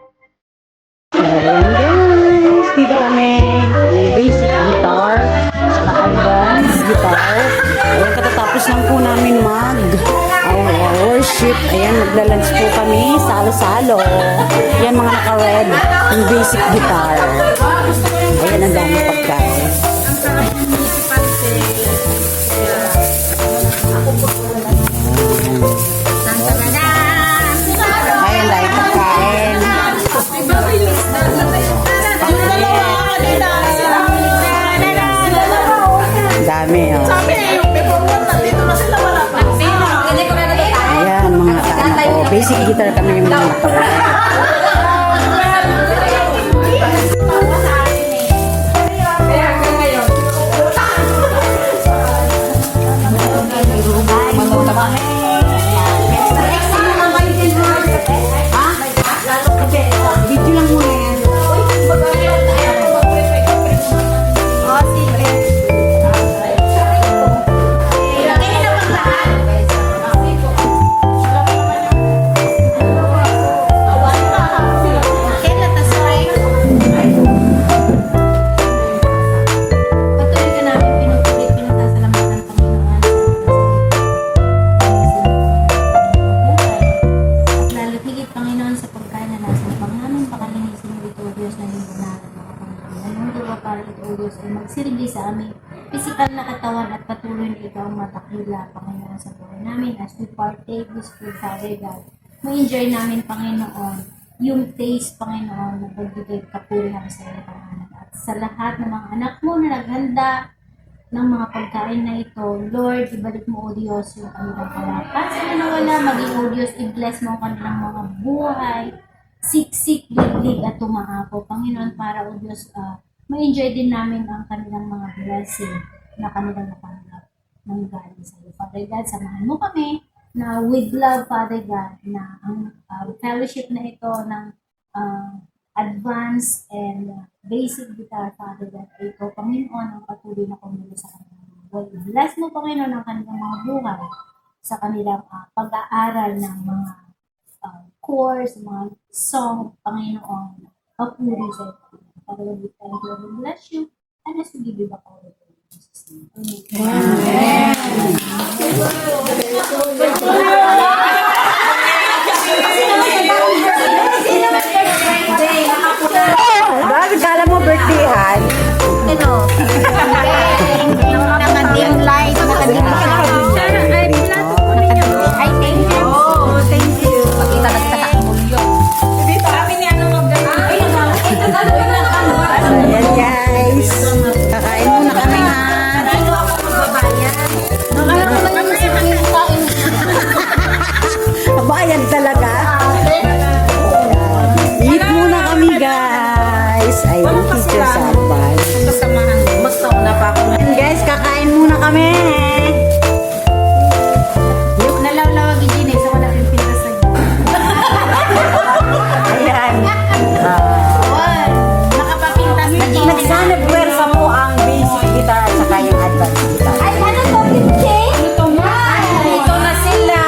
Ayan guys, dito kami basic guitar saka advanced guitar. Ayan, katatapos lang po namin worship. Ayan, magla-lunch po kami, salo-salo. Ayan, mga naka-red yung basic guitar. Ayan, ang dami pagkain. Ayan, dahil pagkain. Dami, oh. Ayan, mga kaano ko. Basic guitar kami yung mga naka-red. Video lang muna yan. Magsilbi sa aming physical na katawan at patuloy na ikaw ang matakila, Panginoon, sa buhay namin as we partake this food, Father God. Ma-enjoy namin, Panginoon, yung taste, Panginoon, na pagbigay kapulihan sa iyong anak. At sa lahat ng mga anak mo na naghanda ng mga pagkain na ito, Lord, ibalik mo, O Diyos, yung kanilang kalakasan na nawala, maging, O Diyos, i-bless mo ang kanilang mga buhay, siksik, liglig at tumaapo, Panginoon, para, O Diyos, ma-enjoy din namin ang kanilang mga blessing na kanilang natanggap ng galing sa iyo. Father God, samahan mo kami na with love, Father God, na ang fellowship na ito ng advanced and basic guitar, Father God, ay ito, Panginoon, ang patuloy na kumulo sa kanilang mga buhay. Bless mo, Panginoon, ang kanilang mga buhay sa kanilang pag-aaral ng mga course, mga song, Panginoon, papuri sa ito. Father God, we thank you and we bless you, and as we give you the power in Jesus' name. Amen. Bakit kala mo birthday-han? Ano? Nakadim light, nakadim ay, thank you. Oh, thank you. Pagkita nagtatak mulyo. Ayan guys, kakain muna kami ha. Bayan talaga. Eat muna kami guys. Ayun, teacher Saban. Guys, kakain muna kami. Nalawlawag yung ginis, so wala rin pintas na yun. Ayan. Nakapapintas na ginis. Nagsana puwersa mo ang basic guitar at saka yung advanced guitar. Ay, ano to, Pinche? Ito na. Ito na sila.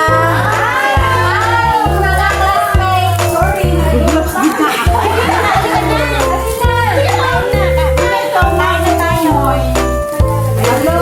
Ay, mga classmates. Sorry. Guglops guitar. Ito, kain na tayo. Hello.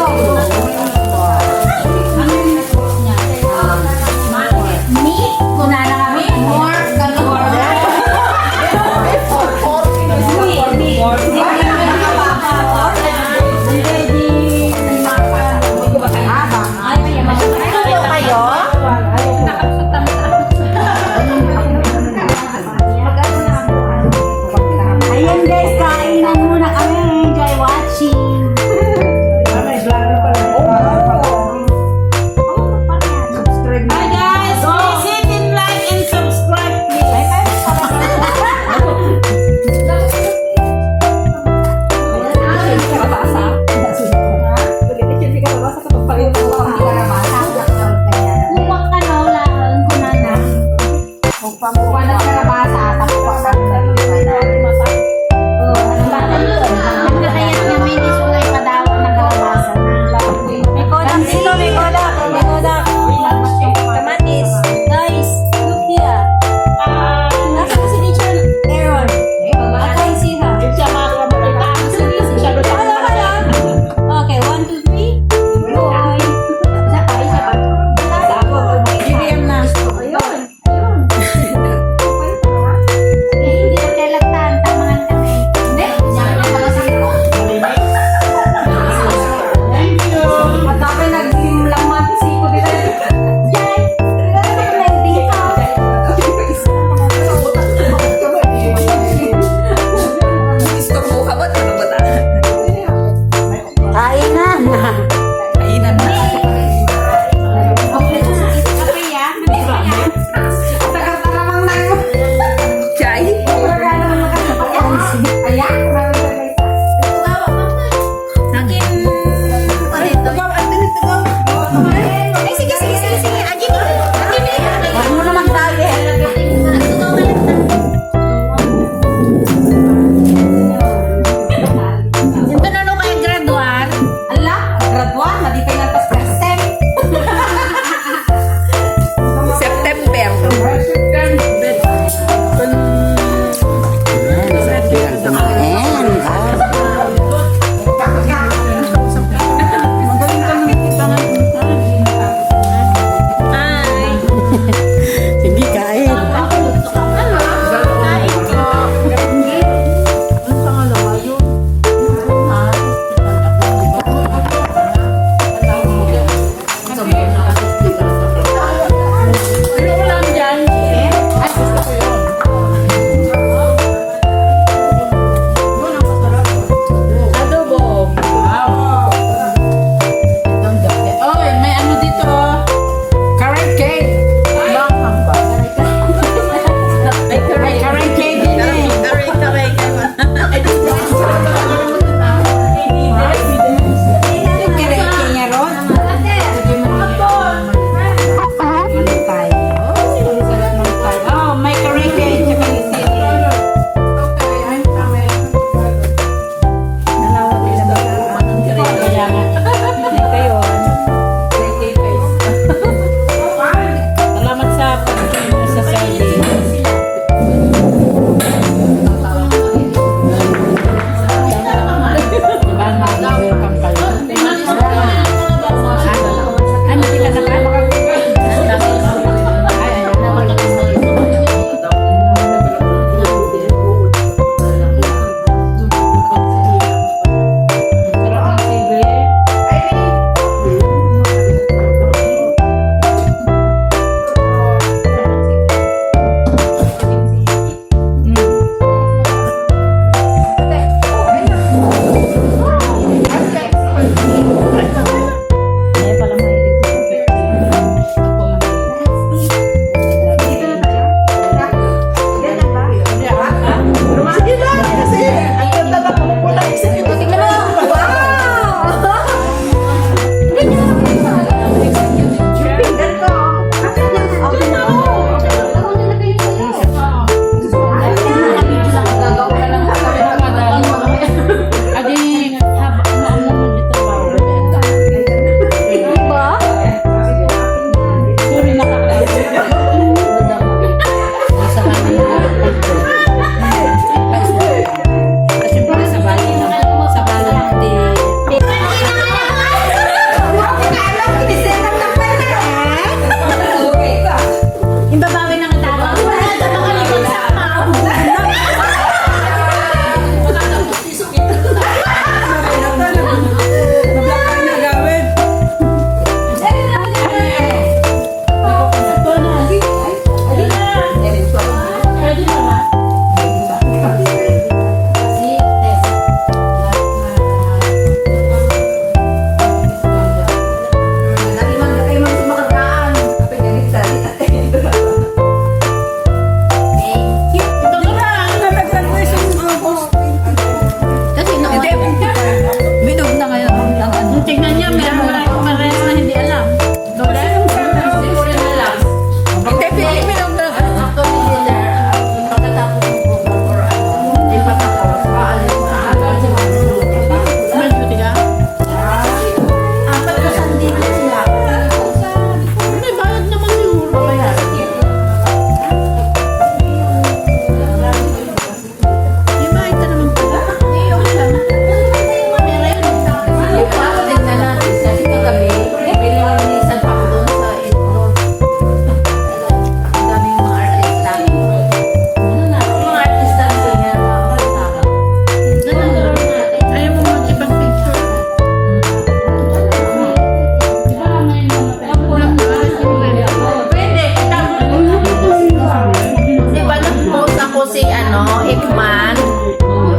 natikman.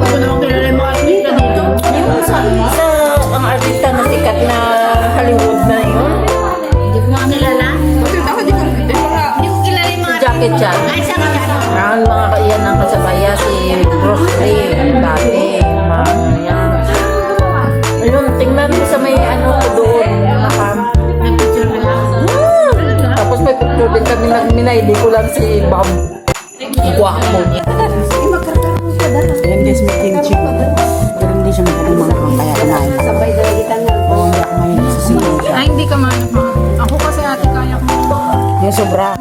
Ako naman kilala yung mga artista dito. Yung sa ang artista na sikat na Hollywood na yun. Hindi ko mga kilala. Bakit ako di ko kita? Hindi ko kilala yung Si mga... Jackie Chan. Ay, sa mga Ang mga kaiyan ng kasabaya si Bruce Lee dati. Yan. Ayun, tingnan mo sa may ano doon. nag-picture na lang. Tapos may picture din kami nagminay. Di ko lang si Bob. Guwapo niya. Ayan guys, may kimchi. Pero hindi siya magaling manghang. Kaya kumain. Sabay dala kita nga. Oo, hindi ako ngayon sa singin siya. Ay, hindi ka man. Ako kasi ate kaya ko. Yung sobra.